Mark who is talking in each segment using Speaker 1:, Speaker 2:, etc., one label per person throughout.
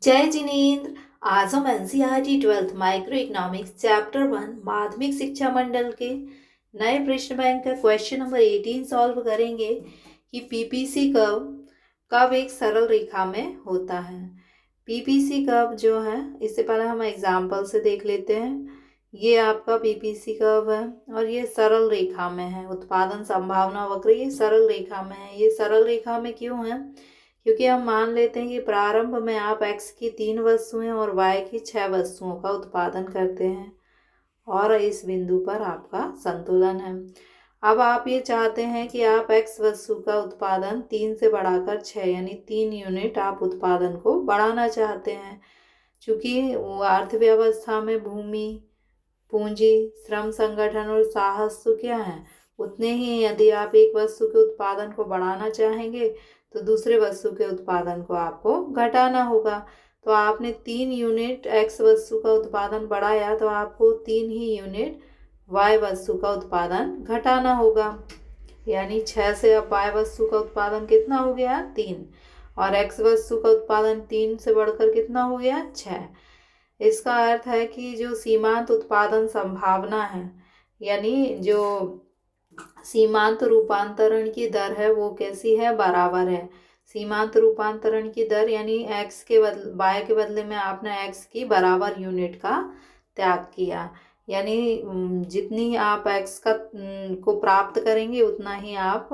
Speaker 1: जय जिनेन्द्र। आज हम NCERT 12th micro economics chapter 1 माध्यमिक शिक्षा मंडल के नए प्रश्न बैंक का क्वेश्चन नंबर 18 सॉल्व करेंगे कि पीपीसी कर्व कब एक सरल रेखा में होता है। पीपीसी कर्व जो है, इससे पहले हम एग्जाम्पल से देख लेते हैं। ये आपका पीपीसी कर्व है और ये सरल रेखा में है। उत्पादन संभावना वक्र ये सरल रेखा में है। ये सरल रेखा में क्यों है? क्योंकि हम मान लेते हैं कि प्रारंभ में आप x की 3 वस्तुएं और y की 6 वस्तुओं का उत्पादन करते हैं और इस बिंदु पर आपका संतुलन है। अब आप ये चाहते हैं कि आप x वस्तु का उत्पादन 3 से बढ़ाकर 6 यानी 3 यूनिट आप उत्पादन को बढ़ाना चाहते हैं। चूँकि अर्थव्यवस्था में भूमि, पूंजी, श्रम संगठन और साहस तो क्या है, उतने ही। यदि आप एक वस्तु के उत्पादन को बढ़ाना चाहेंगे तो दूसरे वस्तु के उत्पादन को आपको घटाना होगा। तो आपने 3 यूनिट x वस्तु का उत्पादन बढ़ाया तो आपको 3 ही यूनिट y वस्तु का उत्पादन घटाना होगा। यानी 6 से अब y वस्तु का उत्पादन कितना हो गया? 3। और x वस्तु का उत्पादन 3 से बढ़कर कितना हो गया? 6। इसका अर्थ है कि जो सीमांत उत्पादन संभावना है, यानी जो सीमांत रूपांतरण की दर है, वो कैसी है? बराबर है। सीमांत रूपांतरण की दर यानी x के बदले y के बदले में आपने x की बराबर यूनिट का त्याग किया। यानी जितनी आप x का को प्राप्त करेंगे उतना ही आप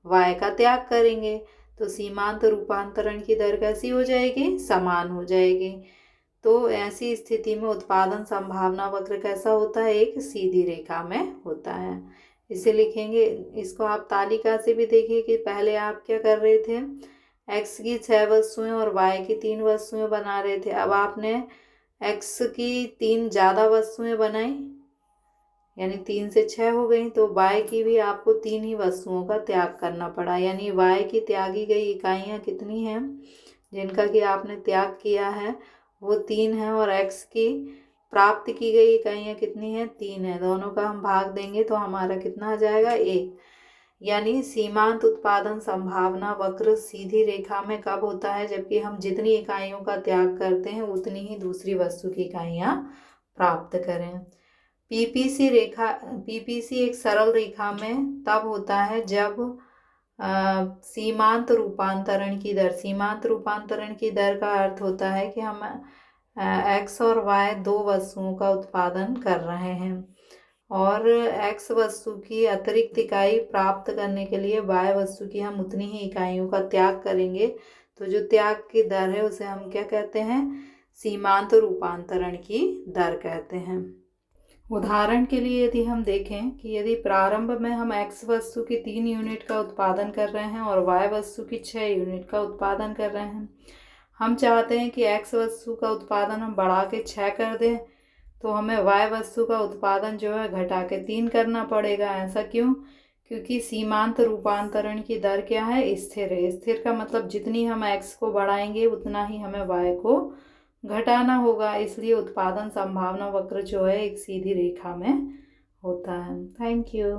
Speaker 1: y का त्याग करेंगे। तो सीमांत रूपांतरण की दर कैसी हो जाएगी? समान हो जाएगी। तो ऐसी स्थिति में उत्पादन संभावना वक्र कैसा होता है? एक सीधी रेखा में होता है। इसे लिखेंगे। इसको आप तालिका से भी देखिए कि पहले आप क्या कर रहे थे, x की 6 वस्तुएं और y की 3 वस्तुएं बना रहे थे। अब आपने x की 3 ज़्यादा वस्तुएं बनाई, यानी 3 से 6 हो गई। तो y की भी आपको 3 ही वस्तुओं का त्याग करना पड़ा। यानी y की त्यागी गई इकाइयाँ कितनी हैं, जिनका कि आपने त्याग किया है, वो 3 है। और x की प्राप्त की गई इकाइयाँ कितनी हैं? 3 है। दोनों का हम भाग देंगे तो हमारा कितना आ जाएगा? 1। यानी सीमांत उत्पादन संभावना वक्र सीधी रेखा में कब होता है? जबकि हम जितनी इकाइयों का त्याग करते हैं उतनी ही दूसरी वस्तु की इकाइयाँ प्राप्त करें। पीपीसी एक सरल रेखा में तब होता है जब सीमांत रूपांतरण की दर, सीमांत रूपांतरण की दर का अर्थ होता है कि हम x और y दो वस्तुओं का उत्पादन कर रहे हैं और x वस्तु की अतिरिक्त इकाई प्राप्त करने के लिए y वस्तु की हम उतनी ही इकाइयों का त्याग करेंगे। तो जो त्याग की दर है उसे हम क्या कहते हैं? सीमांत रूपांतरण की दर कहते हैं। उदाहरण के लिए यदि हम देखें कि यदि प्रारंभ में हम x वस्तु की 3 यूनिट का उत्पादन कर रहे हैं और y वस्तु की 6 यूनिट का उत्पादन कर रहे हैं, हम चाहते हैं कि x वस्तु का उत्पादन हम बढ़ा के 6 कर दें, तो हमें y वस्तु का उत्पादन जो है घटा के 3 करना पड़ेगा। ऐसा क्यों? क्योंकि सीमांत रूपांतरण की दर क्या है? स्थिर है। स्थिर का मतलब जितनी हम x को बढ़ाएंगे उतना ही हमें y को घटाना होगा। इसलिए उत्पादन संभावना वक्र जो है एक सीधी रेखा में होता है। Thank you.